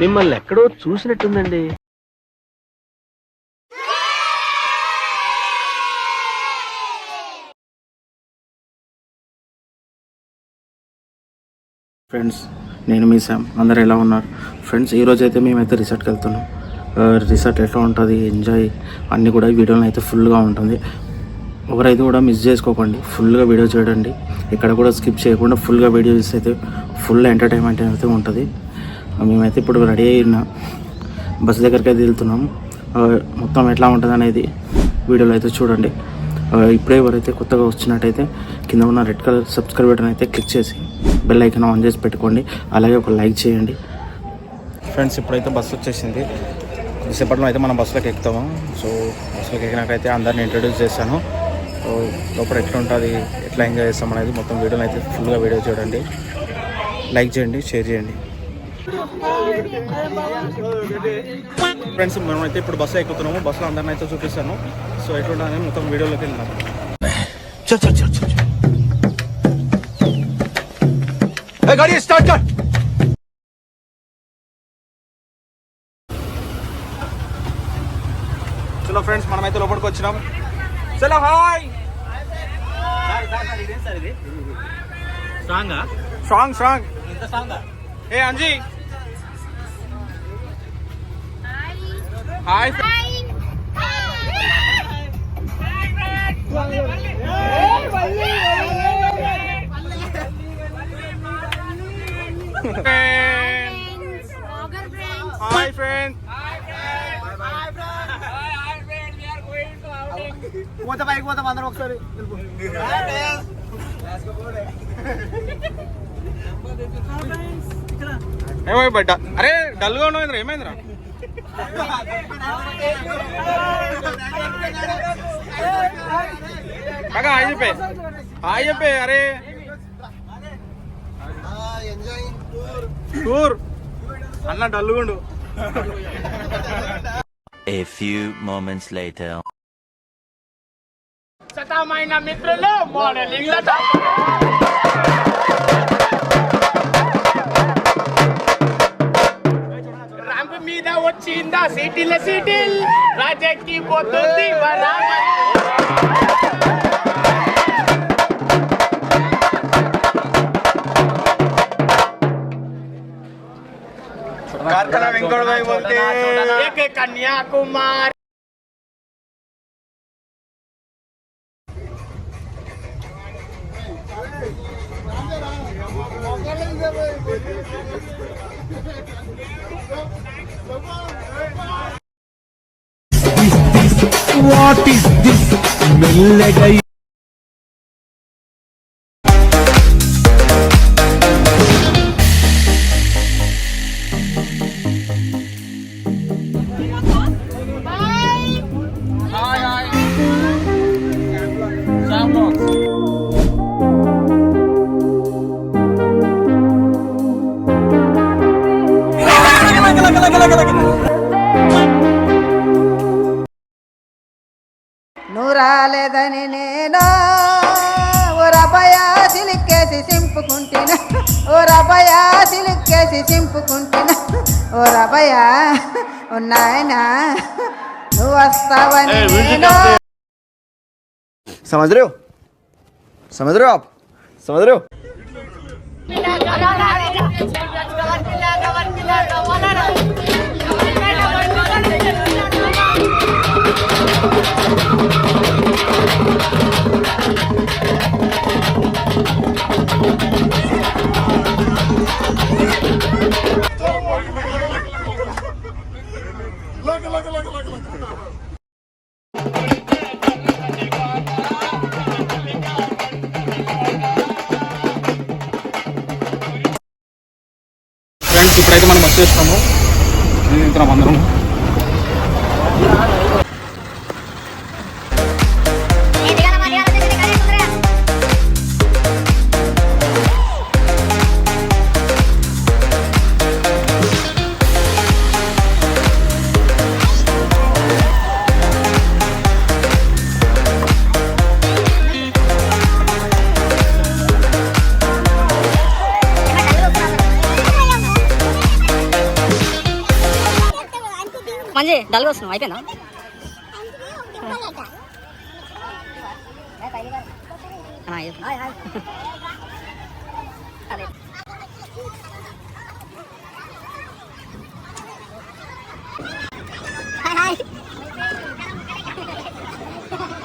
మిమ్మల్ని ఎక్కడో చూసినట్టుందండి. ఫ్రెండ్స్, నేను మీ శామ్. అందరు ఎలా ఉన్నారు ఫ్రెండ్స్? ఈరోజు అయితే మేమైతే రిసార్ట్కి వెళ్తున్నాం. రిసార్ట్ ఎట్లా ఉంటుంది, ఎంజాయ్ అన్నీ కూడా వీడియోలో అయితే ఫుల్గా ఉంటుంది. ఎవరైతే కూడా మిస్ చేసుకోకండి, ఫుల్గా వీడియో చూడండి. ఇక్కడ కూడా స్కిప్ చేయకుండా ఫుల్గా వీడియోస్ అయితే ఫుల్ ఎంటర్టైన్మెంట్ అయితే ఉంటుంది. మేమైతే ఇప్పుడు రెడీ అయిన బస్సు దగ్గరికి అయితే వెళ్తున్నాం. మొత్తం ఎట్లా ఉంటుంది అనేది వీడియోలో అయితే చూడండి. ఇప్పుడే ఎవరైతే కొత్తగా వచ్చినట్టయితే కింద ఉన్న రెడ్ కలర్ సబ్స్క్రైబ్ బటన్ అయితే క్లిక్ చేసి బెల్ ఐకాన్ ఆన్ చేసి పెట్టుకోండి. అలాగే ఒక లైక్ చేయండి. ఫ్రెండ్స్, ఇప్పుడైతే బస్సు వచ్చేసింది. కొద్దిసేపట్లో అయితే మనం బస్సులోకి ఎక్కుతాము. సో బస్సులోకి ఎక్కినాకైతే అందరిని ఇంట్రడ్యూస్ చేశాను. సో లోపల ఎట్లా ఉంటుంది, ఎట్లా ఎంజాయ్ చేస్తాం అనేది మొత్తం వీడియోని అయితే ఫుల్గా వీడియో చూడండి. లైక్ చేయండి, షేర్ చేయండి. ఫ్రెండ్స్, మనమైతే ఇప్పుడు బస్సు ఎక్కుతున్నాము. బస్సులో అందరిని అయితే చూపిస్తాను. సో ఎట్లా అనేది మొత్తం వీడియోలోకి వెళ్దాం. చలో ఫ్రెండ్స్, మనమైతే లోపలికి వచ్చినాం. చలో హాయ్. సాంగ్ ఏ అంజీ. Hi hi friends. పోతే పైకి పోతాం అందరం ఒకసారి. ఏమై బడ్డా? అరే డల్గా ఉన్నావు, ఏమైందిరా? కాకా హాయ్ చెప్పే, హాయ్ చెప్పే. అరే టూర్ అన్న డల్లుగుండు. A few moments later. సతమైన మిత్రులు మోడలింగ్ ర్యాంప్ మీద వచ్చిందా సిటిల్ రాజక్కి పోతుంది వెంకట భాई बोलते हैं कन्याकुमारी. What is this? మెల్లగా నూరాలేదని నేను ఓరబయా సిలిక్కేసి సింపుకుంటిన, ఓరబయా సిలిక్కేసి సింపుకుంటిన, ఓరబయా ఉన్నాయనా నువ్వు వస్తావని నేను. समझ रहे हो आप? समझ रहे हो? ఫ్రెండ్స్, ఇప్పుడైతే మనం వచ్చేస్తాము. అందరం పని చేయి డల్గా వస్తున్నావు అయిపోయిందా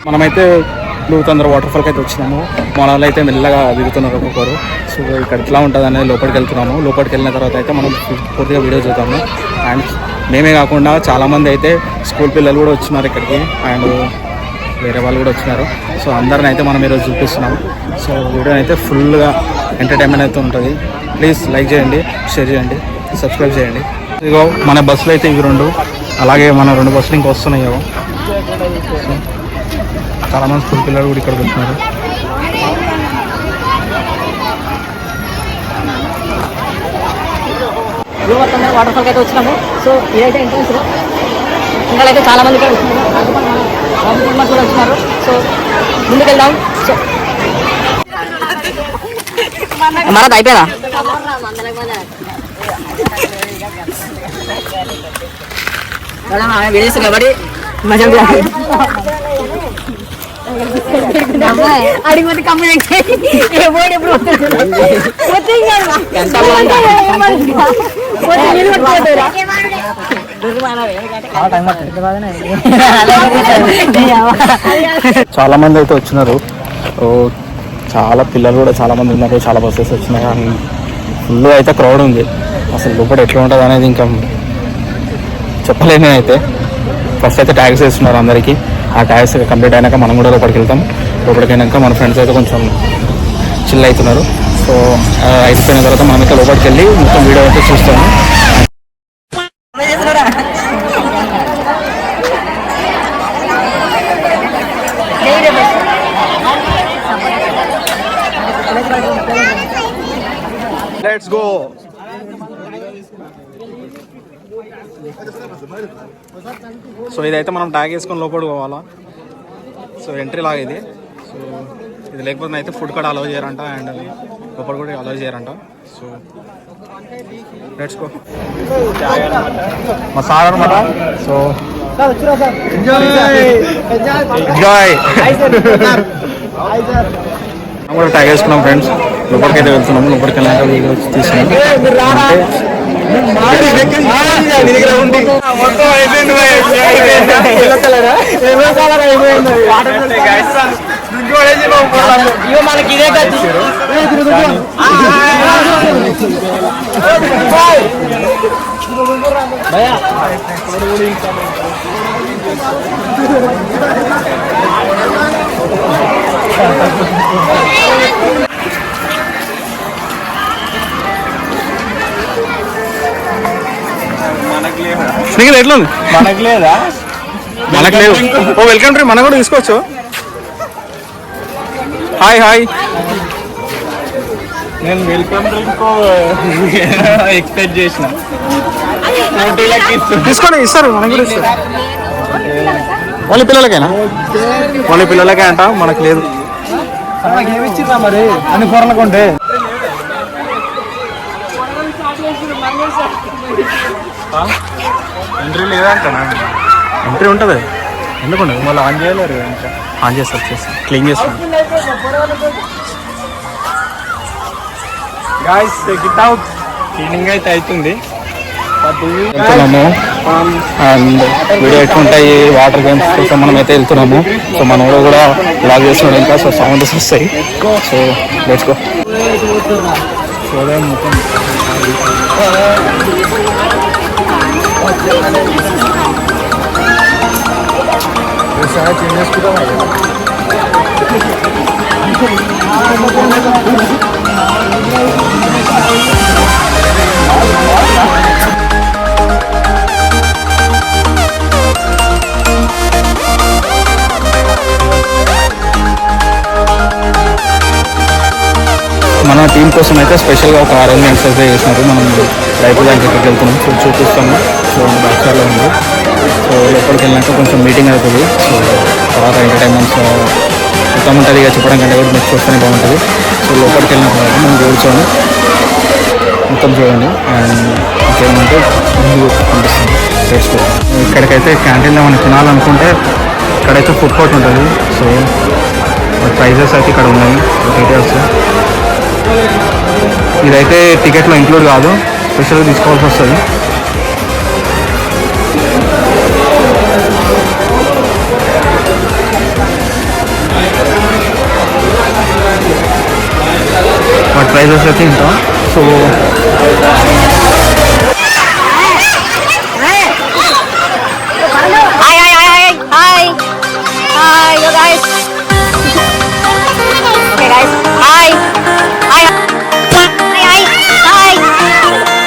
మనమైతే లూతందర వాటర్ ఫాల్కి అయితే వచ్చినాము. మన వాళ్ళు అయితే మెల్లగా దిగుతున్నారు ఒక్కొక్కరు. సో ఇక్కడ ఎట్లా ఉంటుంది అనేది లోపలికి వెళ్తున్నాము. లోపలికి వెళ్ళిన తర్వాత అయితే మనం పూర్తిగా వీడియో చూద్దాము. అండ్ మేమే కాకుండా చాలామంది అయితే స్కూల్ పిల్లలు కూడా వచ్చినారు ఇక్కడికి, అండ్ వేరే వాళ్ళు కూడా వచ్చినారు. సో అందరిని అయితే మనం ఈరోజు చూపిస్తున్నాము. సో వీడియో అయితే ఫుల్గా ఎంటర్టైన్మెంట్ అయితే ఉంటుంది. ప్లీజ్ లైక్ చేయండి, షేర్ చేయండి, సబ్స్క్రైబ్ చేయండి. ఇగో మన బస్సులు అయితే ఇవి 2, అలాగే మన 2 బస్సులు ఇంకా వస్తున్నాయి. చాలామంది స్కూల్ పిల్లలు కూడా ఇక్కడికి వచ్చినారు. వాటర్ ఫాల్కి అయితే వచ్చినాము. సో ఇదైతే ఎంట్రన్స్. ఇంకా అయితే చాలా మంది ఇక్కడ వచ్చినారు, కూడా వచ్చినారు. సో ముందుకు వెళ్దాం. సో మనకు అయిపోయిందా విడేసి కాబట్టి మజా అడిగి కంపెనీ చాలా మంది అయితే వచ్చినారు. చాలా పిల్లలు కూడా చాలా మంది ఉన్నారు. చాలా బస్సెస్ వచ్చినాయి. ఫుల్ అయితే క్రౌడ్ ఉంది. అసలు లోపల ఎట్లా ఉంటుంది అనేది ఇంకా చెప్పలేను. అయితే ఫస్ట్ అయితే ట్యాక్స్ వేస్తున్నారు అందరికీ. ఆ ట్యాక్స్ కంప్లీట్ అయినాక మనం కూడా లోపలికి వెళ్తాం. లోపలికి అయినాక మన ఫ్రెండ్స్ అయితే కొంచెం చిల్ అవుతున్నారు. సో అయిపోయిన తర్వాత మనం అయితే లోపలికి వెళ్ళి మొత్తం వీడియో అయితే చూస్తాము. Let's go. సో ఇదైతే మనం ట్యాగ్ వేసుకొని లోపలికి పోవాలా. సో ఎంట్రీ లాగా ఇది. సో ఇది లేకపోతే అయితే ఫుడ్ కూడా అలౌ చేయరంట, అండ్ లోపల కూడా అలౌ చేయరంట. So let's go. మా సార్ అనమాట. So enjoy. మనం కూడా ట్యాగ్ వేసుకున్నాం ఫ్రెండ్స్. లోపలికి అయితే వెళ్తున్నాము. లోపలికి వెళ్ళాక వీడియో తీసుకున్నాం. మనకి ఇదే స్నేహితులు ఎట్లా ఉంది? మనకు లేదా? మనకు లేదు. ఓ వెల్కమ్ డ్రింక్ మనం కూడా తీసుకోవచ్చు. Hi hi. నేను వెల్కమ్ డ్రింక్ ఎక్స్పెక్ట్ చేసిన. తీసుకొని ఇస్తారు, మనకు కూడా ఇస్తారు. ఓన్లీ పిల్లలకేనా? ఓన్లీ పిల్లలకే అంట, మనకు లేదు. ఏమి ఇచ్చిరా మరి అన్ని కూరలకు ఉంటే? ఎంట్రీ లేదంట. ఎంట్రీ ఉంటుంది. ఎందుకుండదు? మళ్ళీ ఆన్ చేయలేరు. ఆన్ చేస్తారు, చేస్తాం, క్లీన్ చేస్తాం. Guys check it out. Cleaning అయితే అవుతుంది. వెళ్తున్నాము. అండ్ వీడియో ఎట్లుంటాయి వాటర్ గేమ్స్ కోసం మనం అయితే వెళ్తున్నాము. సో మన ఊళ్ళో కూడా బ్లాగ్ చేస్తున్నాడు ఇంకా. సో సౌండ్స్ వస్తాయి. So let's go. మన టీం కోసం అయితే స్పెషల్గా ఒక అరేంజ్మెంట్స్ అయితే చేసినారు. మనం రైతుల దగ్గరికి వెళ్తున్నాం. సో చూపిస్తాము. సో బాక్సార్లో ఉంది. సో లోపలికి వెళ్ళినాక కొంచెం మీటింగ్ అవుతుంది. సో తర్వాత ఎంటర్టైన్మెంట్స్ మొత్తం ఉంటుంది. ఇక చెప్పడం కంటే కూడా మీకు చూస్తేనే బాగుంటుంది. సో లోపలికి వెళ్ళిన తర్వాత మనం కూర్చొని మొత్తం చూడండి. అండ్ ఇంకేమంటే ముందు కనిపిస్తుంది టేస్ట్. ఇక్కడికైతే క్యాంటీన్లో మనం తినాలనుకుంటే ఇక్కడైతే ఫుడ్ కోర్ట్ ఉంటుంది. సో ప్రైజెస్ అయితే ఇక్కడ ఉన్నాయి డీటెయిల్స్. ఇదైతే టికెట్లో ఇంక్లూడ్ కాదు, స్పెషల్గా తీసుకోవాల్సి వస్తుంది. వాటి ప్రైజెస్ అయితే ఇంత. So Hi, you guys. Okay, guys. Hi. Hi. Hi. Hi. Hi. Hi.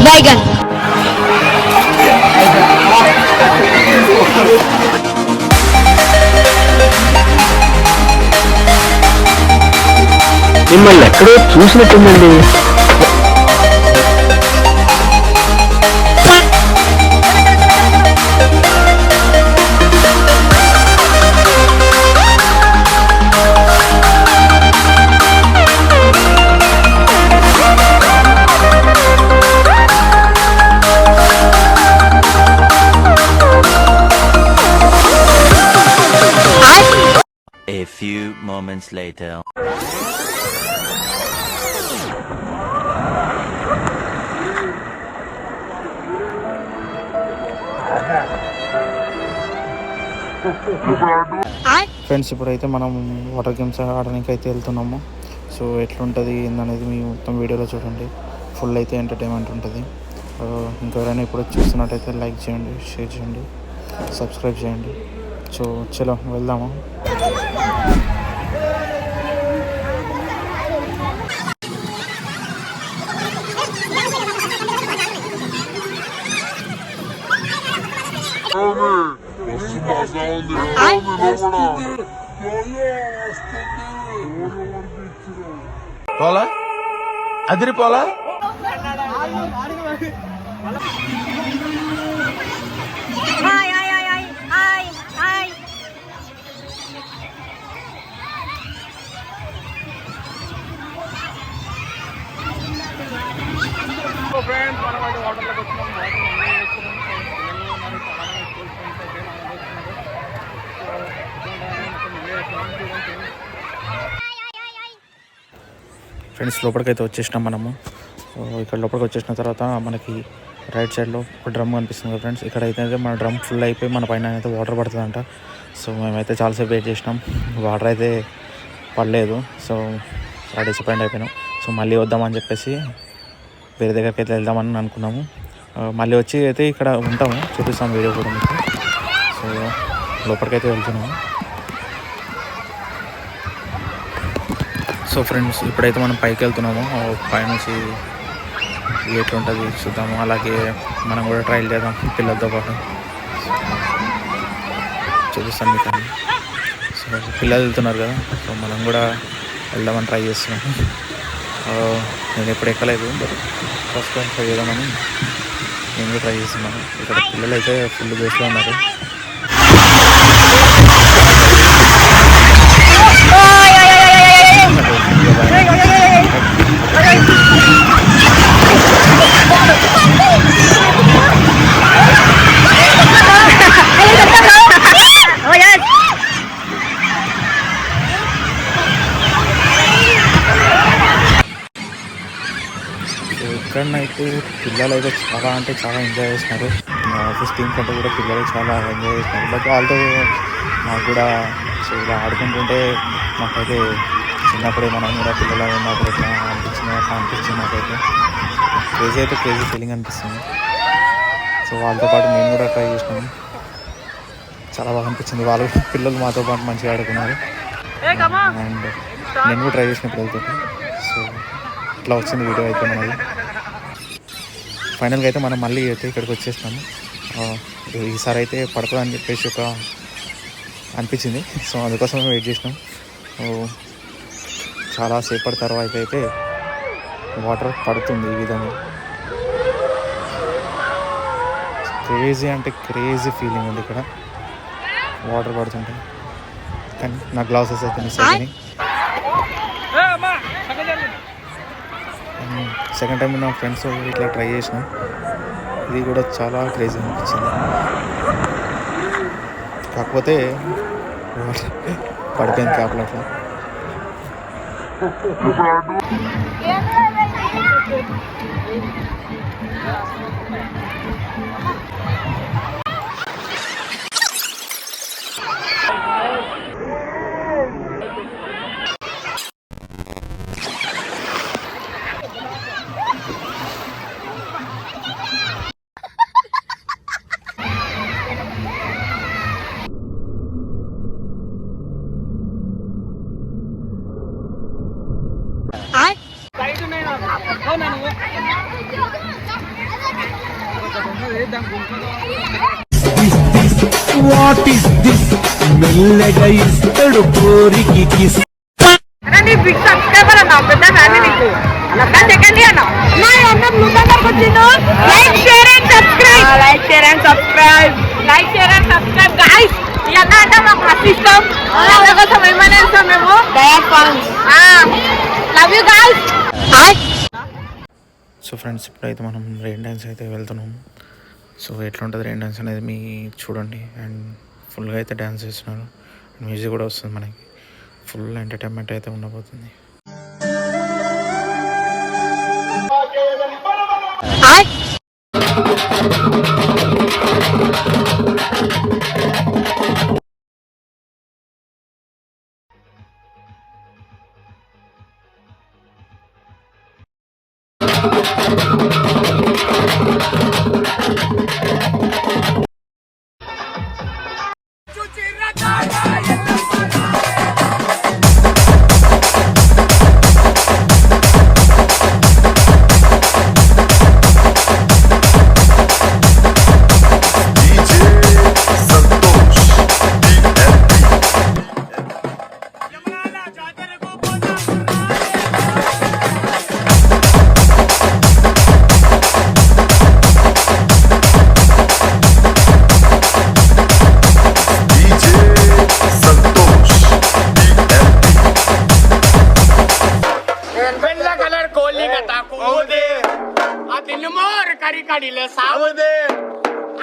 Bacon. మిమ్మల్ని ఎక్కడో చూసినట్టుందండి. A few moments later. Friends, ఇప్పుడైతే మనం వాటర్ గేమ్స్ ఆడడానికి అయితే వెళ్తున్నాము. సో ఎట్లుంటుంది ఏందనేది మీ మొత్తం వీడియోలో చూడండి. ఫుల్ అయితే ఎంటర్టైన్మెంట్ ఉంటుంది. ఇంకెవరైనా ఇప్పుడు చూస్తున్నట్టయితే లైక్ చేయండి, షేర్ చేయండి, సబ్స్క్రైబ్ చేయండి. సో చలో వెళ్దాము. పోలా అదిరిపోలా. Hi. Hi. Hi. Hi. Hi. Friends మనం అయితే వాటర్లోకి వచ్చినాం. వాటర్ ఎంజాయ్ చేస్తున్నాం. చాలానే స్కూల్ ఫ్రెండ్స్ అయితే మనం వస్తున్నారు. ఫ్రెండ్స్, లోపలికైతే వచ్చేసినాం మనము. ఇక్కడ లోపలికి వచ్చేసిన తర్వాత మనకి రైట్ సైడ్లో ఒక డ్రమ్ కనిపిస్తుంది కదా ఫ్రెండ్స్. ఇక్కడ అయితే మన డ్రమ్ ఫుల్ అయిపోయి మన పైన అయితే వాటర్ పడుతుందంట. సో మేమైతే చాలాసేపు వెయిట్ చేసినాం, వాటర్ అయితే పడలేదు. సో డిసప్పాయింట్ అయిపోయినాం. సో మళ్ళీ వద్దామని చెప్పేసి వేరే దగ్గరికి అయితే వెళ్దామని అనుకున్నాము. మళ్ళీ వచ్చి అయితే ఇక్కడ ఉంటాము, చూపిస్తాం వీడియో కూడా మీకు. సో లోపలికైతే వెళ్తున్నాము. సో ఫ్రెండ్స్, ఇప్పుడైతే మనం పైకి వెళ్తున్నాము. పైనుంచి ఎట్లుంటుంది చూద్దాము. అలాగే మనం కూడా ట్రైల్ చేద్దాం పిల్లలతో పాటు. చూపిస్తాం మీకు. సో పిల్లలు వెళ్తున్నారు కదా, సో మనం కూడా వెళ్దామని ట్రై చేస్తున్నాము. నేను ఎప్పుడు ఎక్కలేదు, బట్ ఫస్ట్ టైం ట్రై చేద్దామని నేను కూడా ట్రై చేస్తున్నాను. ఇక్కడ పిల్లలు అయితే ఫుల్ బేస్లో ఉన్నారు. ఇక్కడనైతే పిల్లలు అయితే చాలా అంటే చాలా ఎంజాయ్ చేస్తున్నారు. ఆఫీస్ టీం కంటే కూడా పిల్లలు చాలా ఎంజాయ్ చేస్తున్నారు. బట్ వాళ్ళతో నాకు కూడా సో ఇలా ఆడుకుంటుంటే మాకైతే చిన్నప్పుడే మనం కూడా పిల్లలు ఉన్నప్పుడు ఎట్లా అనిపించింది అట్లా అనిపించింది నాకైతే. క్రేజీ అయితే క్రేజీ ఫీలింగ్ అనిపిస్తుంది. సో వాళ్ళతో పాటు మేము కూడా ట్రై చేసినాము, చాలా బాగా అనిపించింది. వాళ్ళు పిల్లలు మాతో పాటు మంచిగా ఆడుకున్నారు అండ్ నేను కూడా ట్రై చేసిన పిల్లలతో. సో ఇట్లా వచ్చింది వీడియో అయితే మనది. ఫైనల్గా అయితే మనం మళ్ళీ అయితే ఇక్కడికి వచ్చేస్తాము. ఈసారి అయితే పడుతుంది అని చెప్పేసి ఒక అనిపించింది. సో అందుకోసం వెయిట్ చేసినాం. చాలా సేపటి తర్వాత అయితే వాటర్ పడుతుంది ఈ విధంగా. క్రేజీ అంటే క్రేజీ ఫీలింగ్ ఉంది ఇక్కడ వాటర్ పడుతుంటాయి. కానీ నా గ్లాసెస్ అయితే మిస్ అయినాయి. సెకండ్ టైం నా ఫ్రెండ్స్ ఇట్లా ట్రై చేసిన, ఇది కూడా చాలా క్రేజీ అనిపించింది. కాకపోతే పడిపోయింది క్యాప్లో అట్లా. What is this? మెల్లగా ఇస్తాడు కోరికి కిస్. బిగ్ సబ్స్క్రైబర్ అన్న, పెద్ద ఫ్యామిలీ నీకు సెకండ్ అన్న. మా అన్న బ్లూ కలర్ వచ్చిందో. Like share and subscribe, like share and subscribe, like share and subscribe guys. ఈ అన్న అంటే మాకు మస్తు ఇష్టం. వాళ్ళ కోసం ఏమైనా ఇస్తాం మేము. Love you guys. So friends, ఇప్పుడైతే మనం రెయిన్ డ్యాన్స్ అయితే వెళ్తున్నాము. సో ఎట్లా ఉంటుంది రెయిన్ డ్యాన్స్ అనేది మీ చూడండి. అండ్ ఫుల్గా అయితే డ్యాన్స్ చేస్తున్నారు, మ్యూజిక్ కూడా వస్తుంది మనకి. ఫుల్ ఎంటర్టైన్మెంట్ అయితే ఉండబోతుంది.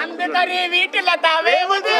అందుకని వీటిలో తావేముది.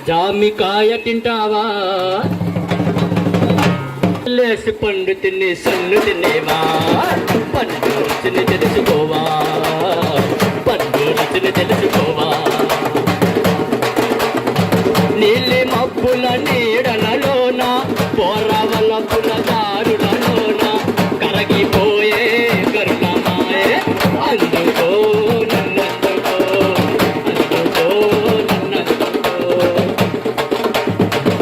జామికాయ తింటావా, లేసి పండు తిని సన్ను తినేవా, పండు రుచిని తెలుసుకోవా, పండు రుచిని తెలుసుకోవా. నీలి మబ్బుల నీడలలోన, పోరవల పులదారులలోన కరగిపోయే కరుణమాయే. అందుకో నన్నందుకో, అందుకో నన్నందుకో.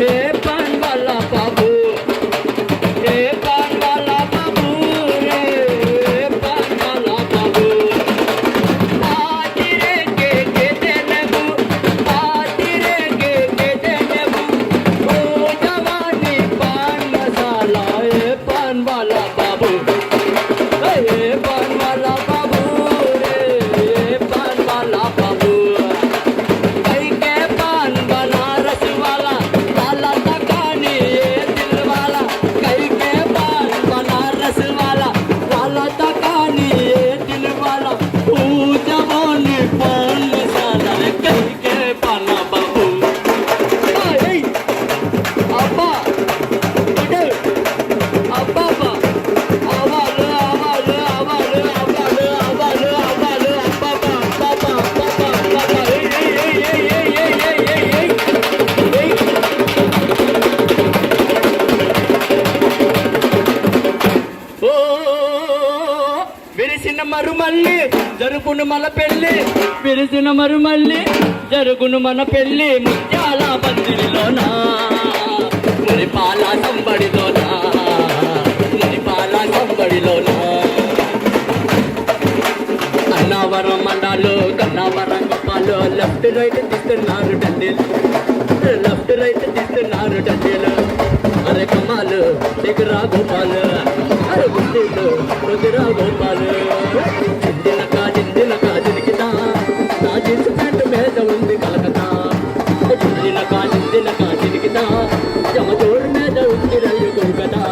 ఏ పండ్ల బాబు, ఏ పండ్ల బాబు, ఏ పండ్ల బాబు. ఆదిరే కే తెలుగు, ఆదిరే బాబు ఏ పాన్ వాలా బాబు రే పాన్ వాలా బాబు కై కే పాన్ బనారస్ వాలా లాలా తకాని ఏ దిల్ వాలా కై కే పాన్ బనారస్ వాలా లాలా తకాని ఏ దిల్ వాలా ఊ జవాनी पान मसाला रे कई के पाना बाबू ए अब्बा इधर अब्बा बा आवाज आवाज आवाज आवाज आवाज आवाज अब्बा बाबा बाबा बाबा ओ విరిసిన మరుమల్లి జరుగును మన పెళ్ళి విరిసిన మరుమల్లి జరుగును మన పెళ్ళి ముత్యాల పందిరిలోనా మురిపాల సంబడిలోనా మురిపాల సంబడిలోనా అన్నావరం మండాలు కన్నావరం గొప్పాలు లెఫ్ట్ రైట్ తీస్తున్నారు డండీలు లెఫ్ట్ రైట్ తీస్తున్నారు డండీలు అరే కమాలు దగ్గర గోపాలు అరే గుండీలు రుదిరా గోపాలు జిందిన కాజినికితా నా జీన్స్ ప్యాంటు మీద ఉంది కలకతా జిందిన కాజినికితా జమజోడు మీద ఉంది రైలు కోల్కతా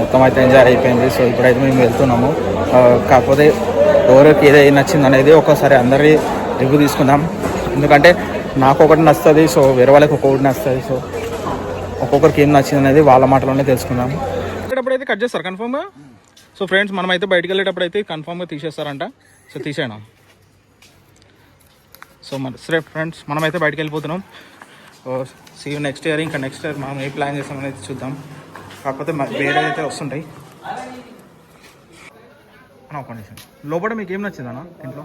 మొత్తం అయితే ఎంజాయ్ అయిపోయింది. సో ఇప్పుడైతే మేము వెళ్తున్నాము. కాకపోతే ఎవరికి ఏదైనా నచ్చింది అనేది ఒకసారి అందరి రివ్యూ తీసుకుందాం. ఎందుకంటే నాకు ఒకటి నచ్చుతుంది, సో వేరే వాళ్ళకి ఒక్కొక్కటి నచ్చుతుంది. సో ఒక్కొక్కరికి ఏం నచ్చింది అనేది వాళ్ళ మాటలోనే తెలుసుకుందాం. ఇక్కడప్పుడైతే కట్ చేస్తారు కన్ఫామ్గా. సో ఫ్రెండ్స్ మనమైతే బయటికి వెళ్ళేటప్పుడు అయితే కన్ఫామ్గా తీసేస్తారంట. సో తీసేయడం. సో సరే ఫ్రెండ్స్ మనమైతే బయటికి వెళ్ళిపోతున్నాం. See you next year. ఇంకా నెక్స్ట్ ఇయర్ మనం ఏ ప్లాన్ చేస్తామనేది చూద్దాం. కాకపోతే వేరే అయితే వస్తుంటాయి. కండిషన్ లోపల మీకు ఏం నచ్చిందన్న ఇంట్లో?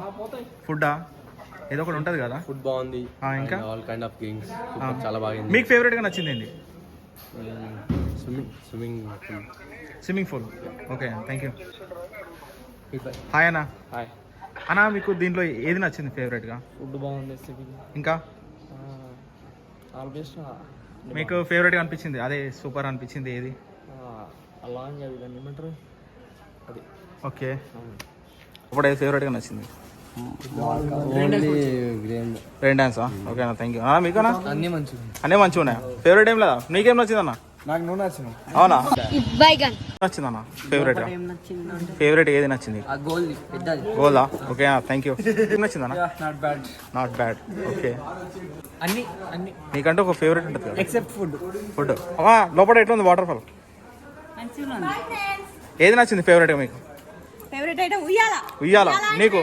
ఫుడ్డా ఏదో ఒకటి ఉంటుంది కదా? ఫుడ్ బాగుంది. ఇంకా ఆల్ కైండ్ ఆఫ్ గేమ్స్ చాలా బాగుంది. మీకు ఫేవరెట్గా నచ్చింది ఏంటి? Swimming pool. Okay thank you. Hi అన్న. హాయ్ అన్న, మీకు దీంట్లో ఏది నచ్చింది ఫేవరెట్గా? ఫుడ్ బాగుంది. ఇంకా ఆల్మోస్ట్ మీకు ఫేవరెట్గా అనిపించింది అదే సూపర్ అనిపించింది ఏది? అలాంగ్ అది దాన్ని ఏమంటారు అది. ఓకే ఇప్పుడు ఏది ఫేవరెట్గా నచ్చింది? రెయిన్ డాన్సా? ఓకే అన్న థ్యాంక్ యూ. మీకన్నా అన్నీ మంచిగా అన్నీ మంచిగా ఉన్నాయా? ఫేవరెట్ ఏం లేదా? నీకేం నచ్చిందన్న? నాకు నువ్వు నచ్చిన. అవునా? నచ్చిందన్న ఫేవరెట్గా? ఫేవరెట్ ఏది నచ్చింది? గోల్దా? Okay thank you. ఏం నచ్చిందన్న? Not bad. ఓకే అన్ని అన్ని నీకంటే ఒక ఫేవరెట్ ఉంటుంది కదా? Except food. ఫుడ్ లోపల ఎట్లుంది వాటర్ ఫాల్? ఏది నచ్చింది ఫేవరెట్గా మీకు? ఫేవరెట్ అయితే ఉయ్యాల. ఉయ్యాల. నీకు?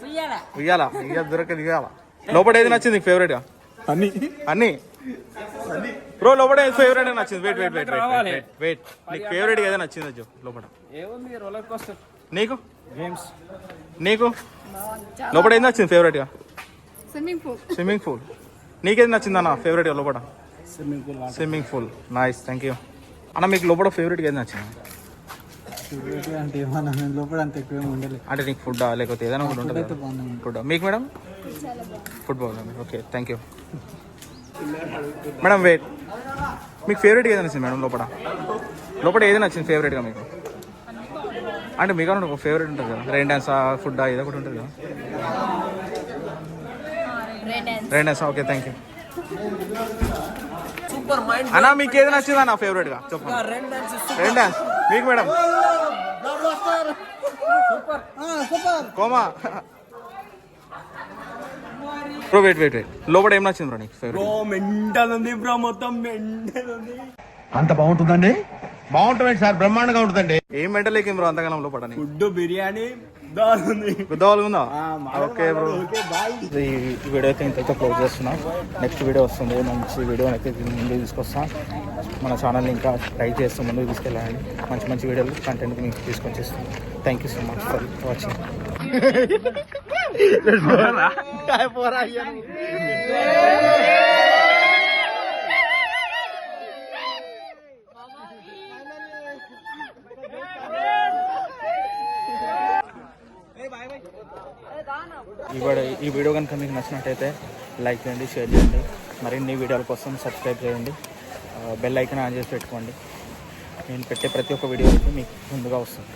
ఉయ్యాల. ఉయ్యాల ఇక దొరకదు. ఉయ్యాల లోపల ఏది నచ్చింది నీకు ఫేవరెట్గా? అన్ని అన్ని బ్రో లోపల ఏది ఫేవరెట్ నచ్చింది? Wait wait wait wait wait నీకు ఫేవరెట్ ఏదైనా నచ్చింది చెప్పు లోపల. ఏముంది రోలర్ కోస్టర్. నీకు? గేమ్స్. నీకు లోపల ఏది నచ్చింది ఫేవరెట్గా? Swimming pool. నీకేది నచ్చిందన్న ఫేవరెట్గా లోపల? Swimming pool. Nice thank you. అన్న మీకు లోపల ఫేవరెట్గా ఏది నచ్చింది? అంటే ఏమన్నా లోపల అంత ఎక్కువ ఉండలేదు. అంటే నీకు ఫుడ్డా లేకపోతే ఏదైనా ఫుడ్ ఉంటుంది? ఫుడ్. మీకు మేడం? ఫుడ్ బాగుంది. Okay thank you madam. Wait మీకు ఫేవరెట్గా ఏది నచ్చింది మేడం లోపల? లోపల ఏది నచ్చింది ఫేవరెట్గా మీకు? అంటే మీకు ఒక ఫేవరెట్ ఉంటుంది కదా? రెయిన్ డాన్సా ఫుడ్డా ఏదో ఒకటి ఉంటుంది కదా? రెయిన్ డాన్సా? Okay thank you. అన్నా మీకు ఏది నచ్చింది అన్న ఫేవరెట్గా చెప్పండి? Rain dance. మీకు మేడం? కోమా. బ్రో వెయిట్ వెయిట్ వెయిట్ లోపల ఏం నచ్చింది బ్రో నీకు ఫేవరెట్? మెంటల్ ఉంది బ్రో, మొత్తం మెంటల్ ఉంది. అంత బాగుంటుందండి? బాగుంటుంది సార్, బ్రహ్మాండంగా ఉంటుందండి. ఏం మెంటల్ ఏం బ్రో అంతగానం లోపల? ఫుడ్ బిర్యానీ గుద్దవాళ్ళు ఉందా? Okay bro. ఈ వీడియో అయితే ఇంతతో క్లోజ్ చేస్తున్నా. నెక్స్ట్ వీడియో వస్తుంది, మంచి వీడియో అయితే ముందుకు తీసుకొస్తాం. మన ఛానల్ని ఇంకా ట్రై చేస్తూ ముందుకు తీసుకెళ్ళాలండి. మంచి మంచి వీడియోలు కంటెంట్ మీకు తీసుకొచ్చేస్తాం. Thank you so much for watching. ఈ వీడియో కనుక మీకు నచ్చినట్టయితే లైక్ చేయండి, షేర్ చేయండి. మరిన్ని వీడియోల కోసం సబ్స్క్రైబ్ చేయండి. బెల్ ఐకాన్ ఆన్ చేసి పెట్టుకోండి. నేను పెట్టే ప్రతి ఒక్క వీడియో అయితే మీకు ముందుగా వస్తుంది.